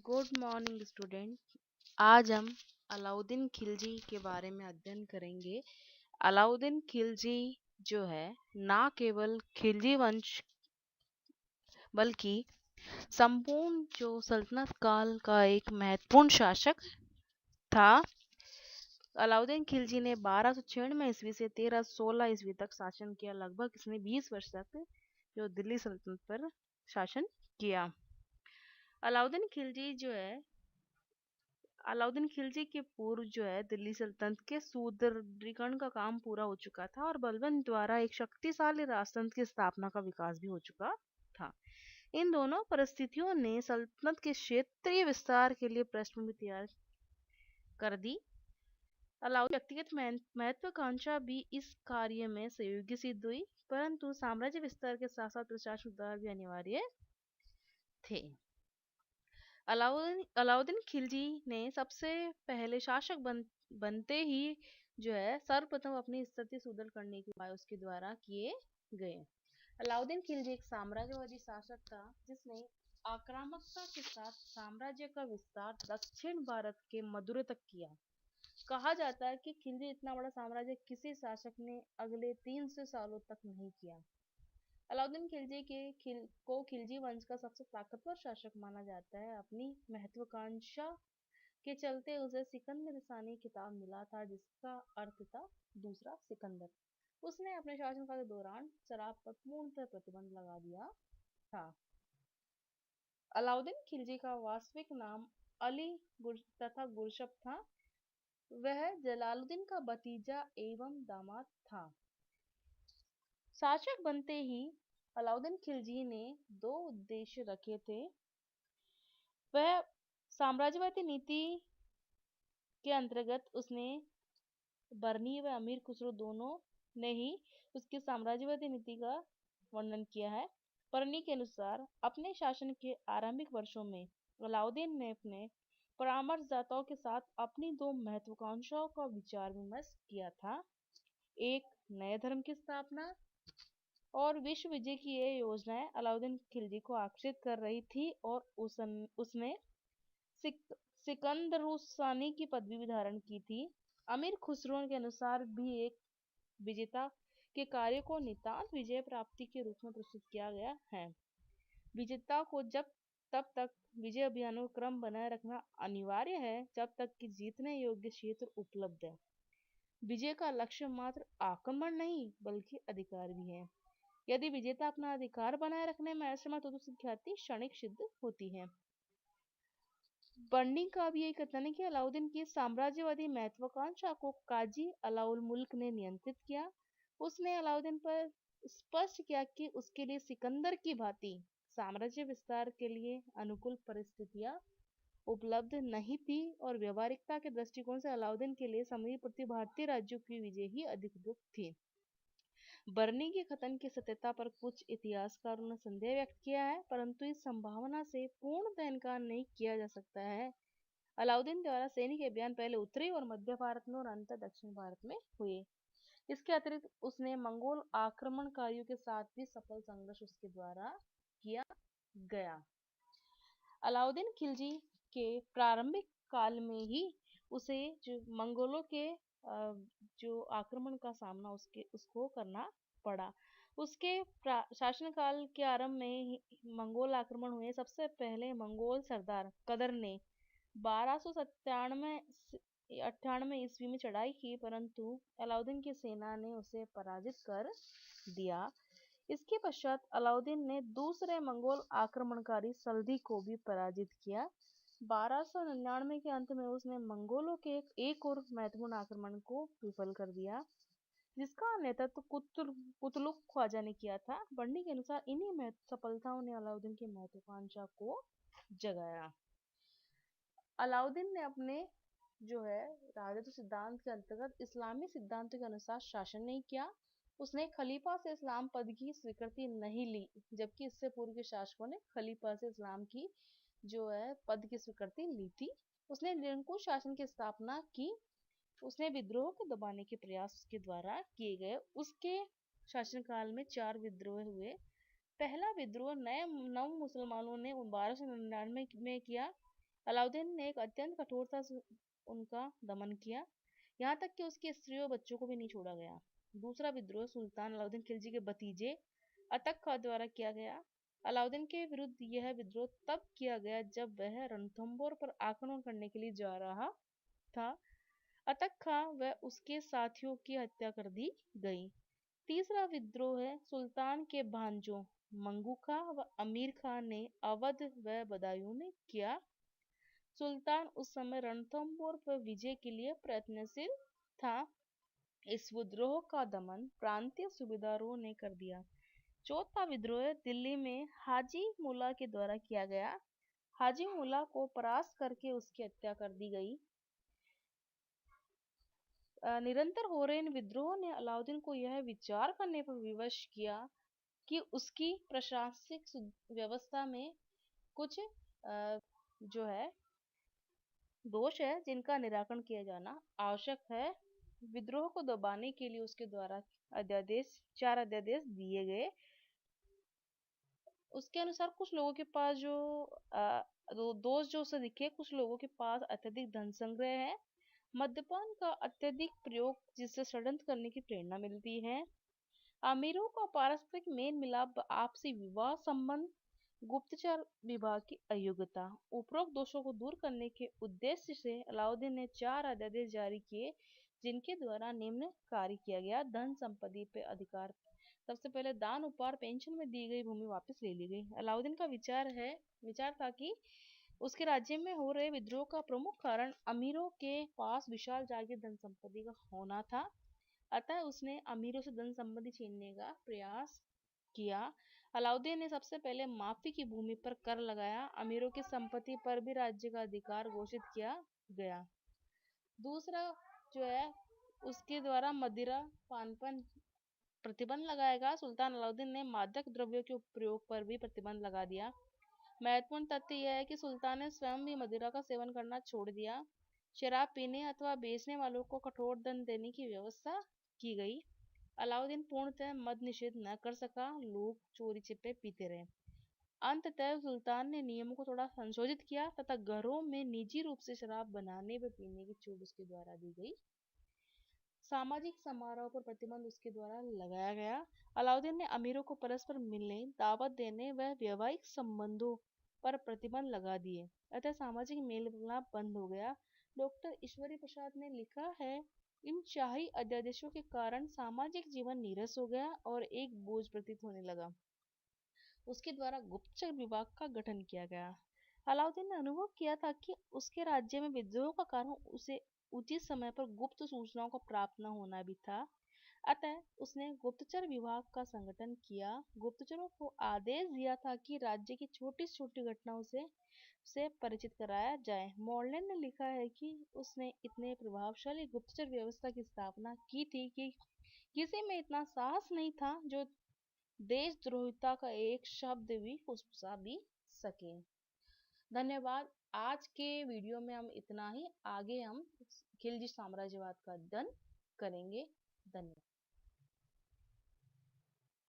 Good morning student. आज हम अलाउद्दीन खिलजी के बारे में अध्ययन करेंगे। अलाउद्दीन खिलजी जो है ना केवल खिलजी वंश बल्कि संपूर्ण जो सल्तनत काल का एक महत्वपूर्ण शासक था। अलाउद्दीन खिलजी ने 1296 ईस्वी से 1316 ईस्वी तक शासन किया। लगभग इसने 20 वर्ष तक जो दिल्ली सल्तनत पर शासन किया। अलाउद्दीन खिलजी जो है अलाउद्दीन खिलजी के पूर्व जो है दिल्ली सल्तनत के सुदृढ़ीकरण का काम पूरा हो चुका था और बलबन द्वारा एक शक्तिशाली राजतंत्र की स्थापना का विकास भी हो चुका था। इन दोनों परिस्थितियों ने सल्तनत के क्षेत्रीय विस्तार के लिए पृष्ठभूमि तैयार कर दी। अलाउद्दीन व्यक्तिगत महत्वाकांक्षा भी इस कार्य में सहयोगी सिद्ध हुई, परंतु साम्राज्य विस्तार के साथ साथ प्रशासन सुधार भी अनिवार्य थे। अलाउद्दीन खिलजी ने सबसे पहले शासक बनते ही जो है सर्वप्रथम अपनी स्थिति सुदृढ़ करने के उपाय उसके द्वारा किए गए। अलाउद्दीन खिलजी एक साम्राज्यवादी शासक था जिसने आक्रामकता के साथ साम्राज्य का विस्तार दक्षिण भारत के मदुरै तक किया। कहा जाता है कि खिलजी इतना बड़ा साम्राज्य किसी शासक ने अगले 300 सालों तक नहीं किया। अलाउद्दीन को खिलजी वंश का सबसे ताकतवर शासक माना जाता है। अपनी महत्वाकांक्षा के चलते उसे सिकंदर सानी खिताब मिला था, जिसका अर्थ था दूसरा सिकंदर। उसने अपने शासनकाल के दौरान शराब पर पूर्णतः प्रतिबंध लगा दिया था। अलाउद्दीन खिलजी का वास्तविक नाम अली तथा गुरशप था। वह जलालुद्दीन का भतीजा एवं दामाद था। शासक बनते ही अलाउद्दीन खिलजी ने दो उद्देश्य रखे थे। वह साम्राज्यवादी नीति के अंतर्गत उसने बरनी व अमीर खुसरो दोनों ने ही उसकी साम्राज्यवादी नीति का वर्णन किया है। बरनी के अनुसार अपने शासन के आरंभिक वर्षों में अलाउद्दीन ने अपने परामर्शदाताओं के साथ अपनी दो महत्वाकांक्षाओं का विचार विमर्श किया था। एक नए धर्म की स्थापना और विश्व विजय की ये योजनाएं अलाउद्दीन खिलजी को आकर्षित कर रही थी और उसने सिकंदरुस्सानी की पदवी भी धारण की थी। अमीर खुसरो के अनुसार भी एक विजेता के कार्य को नितांत विजय प्राप्ति के रूप में प्रस्तुत किया गया है। विजेता को तब तक विजय अभियानों का क्रम बनाए रखना अनिवार्य है जब तक कि जीतने योग्य क्षेत्र उपलब्ध है। विजय का लक्ष्य मात्र आक्रमण नहीं बल्कि अधिकार भी है। यदि विजेता अपना अधिकार बनाए रखने में असमर्थ हो तो उसकी ख्याति क्षणिक सिद्ध होती है। बर्नी का भी यही कथन है कि अलाउद्दीन की साम्राज्यवादी महत्वाकांक्षा को काजी अलाउल मुल्क ने नियंत्रित किया। उसने अलाउद्दीन पर स्पष्ट किया कि उसके लिए सिकंदर की भांति साम्राज्य विस्तार के लिए अनुकूल परिस्थितियां उपलब्ध नहीं थी और व्यवहारिकता के दृष्टिकोण से अलाउद्दीन के लिए समुद्री प्रति भारतीय राज्यों की विजय ही अधिक उपयुक्त थी। बरनी के कथन की सत्यता पर कुछ इतिहासकारों ने संदेह व्यक्त किया है, परंतु इस संभावना से पूर्णतः इनकार नहीं किया जा सकता है। अलाउद्दीन द्वारा सैनिक अभियान पहले उत्तरी और मध्य भारत में और अंत दक्षिण भारत में हुए। इसके अतिरिक्त उसने मंगोल आक्रमणकारियों के साथ भी सफल संघर्ष उसके द्वारा किया गया। अलाउद्दीन खिलजी के प्रारंभिक काल में ही उसे जो मंगोलों के जो आक्रमण का सामना उसको करना पड़ा। उसके शासनकाल के आरंभ में ही मंगोल आक्रमण हुए। सबसे पहले मंगोल सरदार कदर ने 1298 ईस्वी में चढ़ाई की, परंतु अलाउद्दीन की सेना ने उसे पराजित कर दिया। इसके पश्चात अलाउद्दीन ने दूसरे मंगोल आक्रमणकारी सल्दी को भी पराजित किया। 1299 के अंत में उसने मंगोलों के एक और महत्वपूर्ण आक्रमण को विफल कर दिया, जिसका नेतृत्व कुतलुक ख्वाजा ने किया था। बर्नी के अनुसार इन्हीं सफलताओं ने अलाउद्दीन की महत्वाकांक्षा को जगाया। अलाउद्दीन ने अपने जो है राजत्व सिद्धांत के अंतर्गत इस्लामी सिद्धांतों के अनुसार शासन नहीं किया। उसने खलीफा से इस्लाम पद की स्वीकृति नहीं ली, जबकि इससे पूर्व के शासकों ने खलीफा से इस्लाम की जो है पद की स्वीकृति ली थी। उसने निरंकुश शासन की स्थापना की। उसने विद्रोह को दबाने के प्रयास के द्वारा किए गए। उसके शासनकाल में 4 विद्रोह हुए। पहला विद्रोह नव मुसलमानों ने 1299 में किया। अलाउद्दीन ने एक अत्यंत कठोरता से उनका दमन किया, यहाँ तक कि उसकी स्त्रियों और बच्चों को भी नहीं छोड़ा गया। दूसरा विद्रोह सुल्तान अलाउद्दीन खिलजी के भतीजे अतक खां द्वारा किया गया। अलाउद्दीन के विरुद्ध यह विद्रोह तब किया गया जब वह रणथंभोर पर आक्रमण करने के लिए जा रहा था। अतक खां व उसके साथियों की हत्या कर दी गई। तीसरा विद्रोह है सुल्तान के भांजों मंगू खां व अमीर खां ने अवध व बदायूं में किया। सुल्तान उस समय रणथंभोर पर विजय के लिए प्रयत्नशील था। इस विद्रोह का दमन प्रांतीय सूबेदारों ने कर दिया। चौथा विद्रोह दिल्ली में हाजी मुल्ला के द्वारा किया गया। हाजी मुल्ला को परास्त करके उसकी हत्या कर दी गई। निरंतर हो रहे इन विद्रोहों ने अलाउद्दीन को यह विचार करने पर विवश किया कि उसकी प्रशासनिक व्यवस्था में कुछ जो है दोष है जिनका निराकरण किया जाना आवश्यक है। विद्रोह को दबाने के लिए उसके द्वारा चार अध्यादेश दिए गए। उसके अनुसार कुछ लोगों के पास जो दोष जो उसे दिखे, कुछ लोगों के पास अत्यधिक धन संग्रह है, मद्यपान का अत्यधिक प्रयोग जिससे षड्यंत्र करने की प्रेरणा मिलती है, अमीरों का पारस्परिक मेल मिलाप, आपसी विवाह संबंध, गुप्तचर विभाग की अयोग्यता। उपरोक्त दोषों को दूर करने के उद्देश्य से अलाउद्दीन ने 4 अध्यादेश जारी किए जिनके द्वारा निम्न कार्य किया गया। धन संपत्ति पे अधिकार। सबसे पहले दान उपहार पेंशन में दी गई भूमि वापस ले ली गई। अलाउद्दीन का विचार था कि उसके राज्य में हो रहे विद्रोह का प्रमुख कारण अमीरों के पास विशाल जागीर धन संपत्ति का होना था। अतः उसने अमीरों से धन संपत्ति छीनने का प्रयास किया। अलाउद्दीन ने सबसे पहले माफी की भूमि पर कर लगाया। अमीरों की संपत्ति पर भी राज्य का अधिकार घोषित किया गया। दूसरा जो है उसके द्वारा मदिरा पान पर प्रतिबंध लगाया गया। सुल्तान अलाउद्दीन ने मादक द्रव्यों के प्रयोग पर भी प्रतिबंध लगा दिया। महत्वपूर्ण तथ्य यह है कि सुल्तान ने स्वयं भी मदिरा का सेवन करना छोड़ दिया। शराब पीने अथवा बेचने वालों को कठोर दंड देने की व्यवस्था की गई। अलाउद्दीन पूर्णतः मद निषेध न कर सका। लोग चोरी छिपे पीते रहे। अंततः सुल्तान ने नियमों को थोड़ा संशोधित किया तथा घरों में निजी रूप से शराब बनाने व पीने की छूट उसके द्वारा दी गई। सामाजिक समारोह पर प्रतिबंध उसके द्वारा लगाया गया। अलाउद्दीन ने अमीरों को परस्पर मिलने, दावत देने व वैवाहिक संबंधों पर प्रतिबंध लगा दिए। अतः सामाजिक मेल मिलाप बंद हो गया। डॉक्टर ईश्वरी प्रसाद ने लिखा है, इन शाही अध्यादेशों के कारण सामाजिक जीवन नीरस हो गया और एक बोझ प्रतीत होने लगा। उसके द्वारा गुप्तचर विभाग का गठन किया गया। अलाउद्दीन ने अनुभव किया था कि उसके राज्य में विद्रोह का कारण उसे उचित समय पर गुप्त सूचनाओं को प्राप्त न होना भी था। अतः उसने गुप्तचर विभाग का संगठन किया। गुप्तचरों को आदेश दिया था कि राज्य की छोटी छोटी घटनाओं से परिचित कराया जाए। मॉर्लेन ने लिखा है कि उसने इतने प्रभावशाली गुप्तचर व्यवस्था की स्थापना की थी कि किसी में इतना साहस नहीं था जो देशद्रोहिता का एक शब्द भी फुसफुसा भी सके। धन्यवाद। आज के वीडियो में हम इतना ही। आगे हम खिलजी साम्राज्यवाद का अध्ययन करेंगे। धन्यवाद।